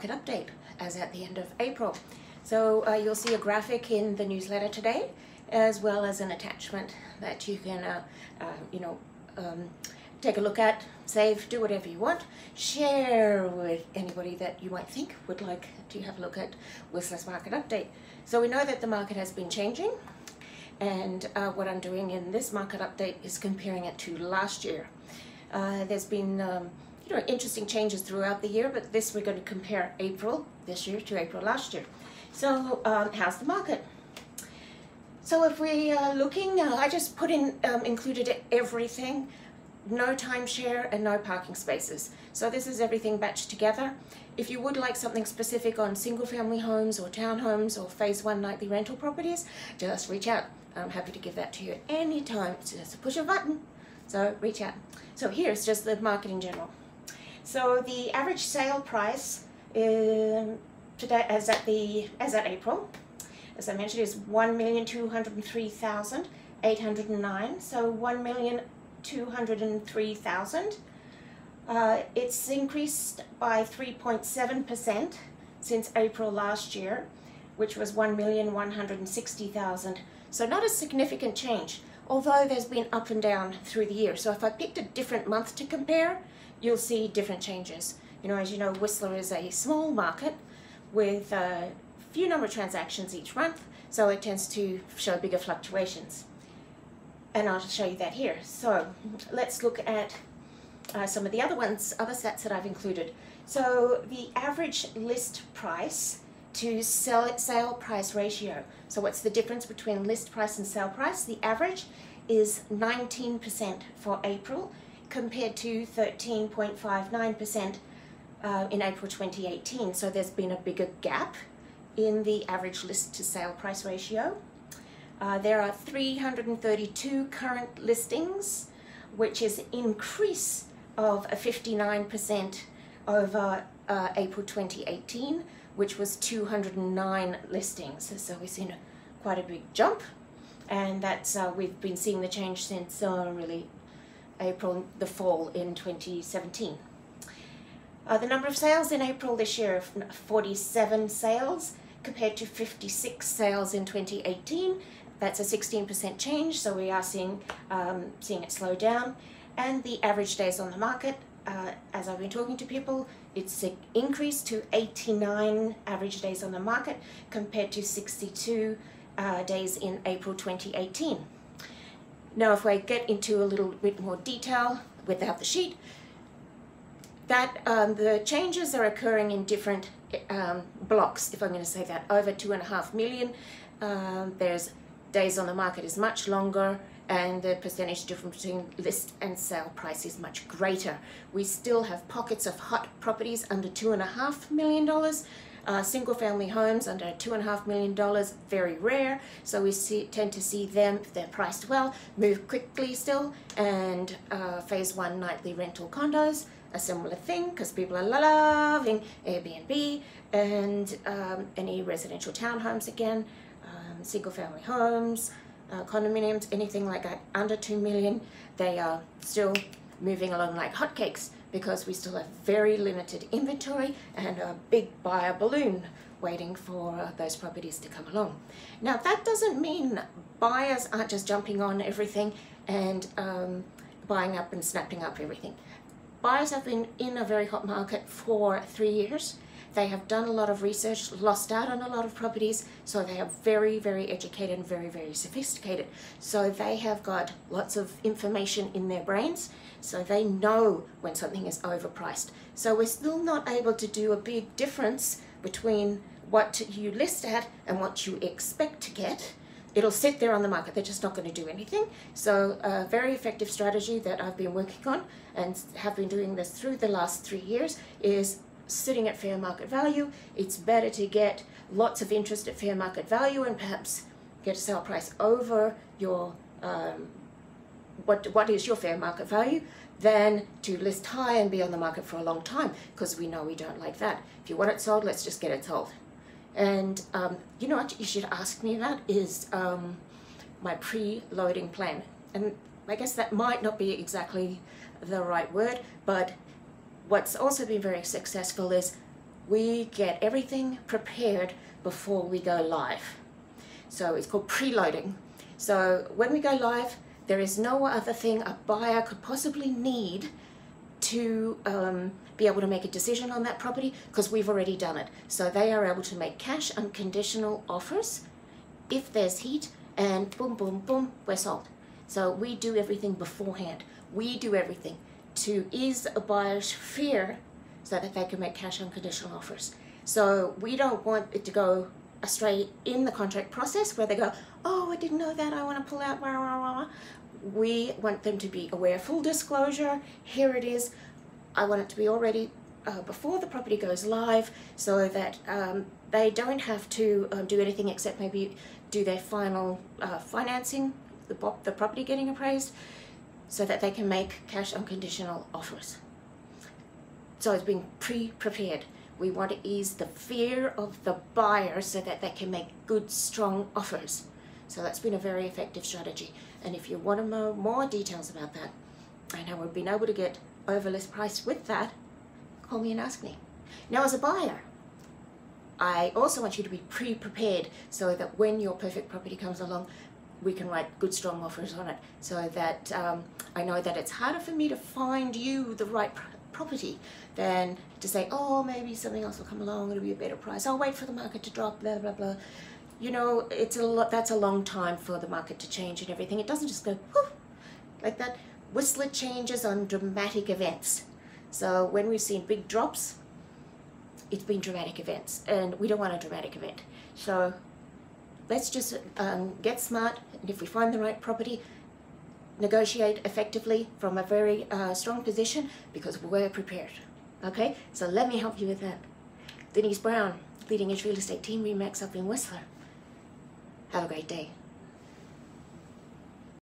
market update as at the end of April. So you'll see a graphic in the newsletter today, as well as an attachment that you can take a look at, save, do whatever you want, share with anybody that you might think would like to have a look at Whistler's market update. So we know that the market has been changing, and what I'm doing in this market update is comparing it to last year. There's been interesting changes throughout the year, but this we're going to compare April this year to April last year. So how's the market? So if we are looking, I just put in, included everything, no timeshare and no parking spaces. So this is everything batched together. If you would like something specific on single family homes or townhomes or phase 1 nightly rental properties, just reach out. I'm happy to give that to you anytime. Just push a button. So reach out. So here's just the market in general. So the average sale price today, as at April, as I mentioned, is 1,203,809. So 1,203,000. It's increased by 3.7% since April last year, which was 1,160,000. So not a significant change, although there's been up and down through the year. So if I picked a different month to compare, you'll see different changes. As you know, Whistler is a small market with a few number of transactions each month, so it tends to show bigger fluctuations. And I'll show you that here. So let's look at some of the other stats that I've included. So the average list price to sale price ratio. So what's the difference between list price and sale price? The average is 19% for April compared to 13.59% in April 2018. So there's been a bigger gap in the average list to sale price ratio. There are 332 current listings, which is an increase of 59% over April 2018, which was 209 listings. So we've seen quite a big jump, and that's we've been seeing the change since really April, the fall in 2017. The number of sales in April this year, 47 sales compared to 56 sales in 2018. That's a 16% change, so we are seeing it slow down. And the average days on the market, as I've been talking to people, it's increased to 89 average days on the market compared to 62 days in April 2018. Now if I get into a little bit more detail without the sheet, that the changes are occurring in different blocks, if I'm going to say that. Over 2.5 million, there's days on the market is much longer, and the percentage difference between list and sale price is much greater. We still have pockets of hot properties under $2.5 million. Single family homes under $2.5 million, very rare. So we tend to see them, if they're priced well, move quickly still. And phase 1 nightly rental condos, a similar thing, because people are loving Airbnb, and any residential townhomes again, single family homes, condominiums, anything like that under 2 million, they are still moving along like hotcakes because we still have very limited inventory and a big buyer balloon waiting for those properties to come along. Now that doesn't mean buyers aren't just jumping on everything and buying up and snapping up everything. Buyers have been in a very hot market for 3 years. They have done a lot of research, lost out on a lot of properties, so they are very, very educated and very, very sophisticated. So they have got lots of information in their brains, so they know when something is overpriced. So we're still not able to do a big difference between what you list at and what you expect to get. It'll sit there on the market, they're just not going to do anything. So a very effective strategy that I've been working on and have been doing this through the last 3 years is sitting at fair market value. It's better to get lots of interest at fair market value and perhaps get a sale price over your what is your fair market value than to list high and be on the market for a long time, because we know we don't like that. If you want it sold, let's just get it sold. And you know what you should ask me about is my pre-loading plan. And I guess that might not be exactly the right word, but what's also been very successful is we get everything prepared before we go live. So it's called preloading. So when we go live, there is no other thing a buyer could possibly need to be able to make a decision on that property, because we've already done it. So they are able to make cash unconditional offers if there's heat, and boom, boom, boom, we're sold. So we do everything beforehand. We do everything to ease a buyer's fear so that they can make cash unconditional offers. So we don't want it to go astray in the contract process where they go, oh, I didn't know that, I want to pull out, rah, rah, rah. We want them to be aware, full disclosure, here it is. I want it to be already before the property goes live, so that they don't have to do anything except maybe do their final financing, the property getting appraised, so that they can make cash unconditional offers. So it's being pre-prepared. We want to ease the fear of the buyer so that they can make good, strong offers. So that's been a very effective strategy. And if you want to know more details about that, and how we've been able to get over list price with that, call me and ask me. Now, as a buyer, I also want you to be pre-prepared so that when your perfect property comes along, we can write good, strong offers on it, so that I know that it's harder for me to find you the right property than to say, oh, maybe something else will come along, it'll be a better price, I'll wait for the market to drop, blah, blah, blah. You know, that's a long time for the market to change and everything. It doesn't just go whoof, like that. Whistler changes on dramatic events. So when we've seen big drops, it's been dramatic events, and we don't want a dramatic event. So let's just get smart, and if we find the right property, negotiate effectively from a very strong position, because we're prepared. Okay, so let me help you with that. Denise Brown, Leading Edge Real Estate Team, Remax up in Whistler. Have a great day.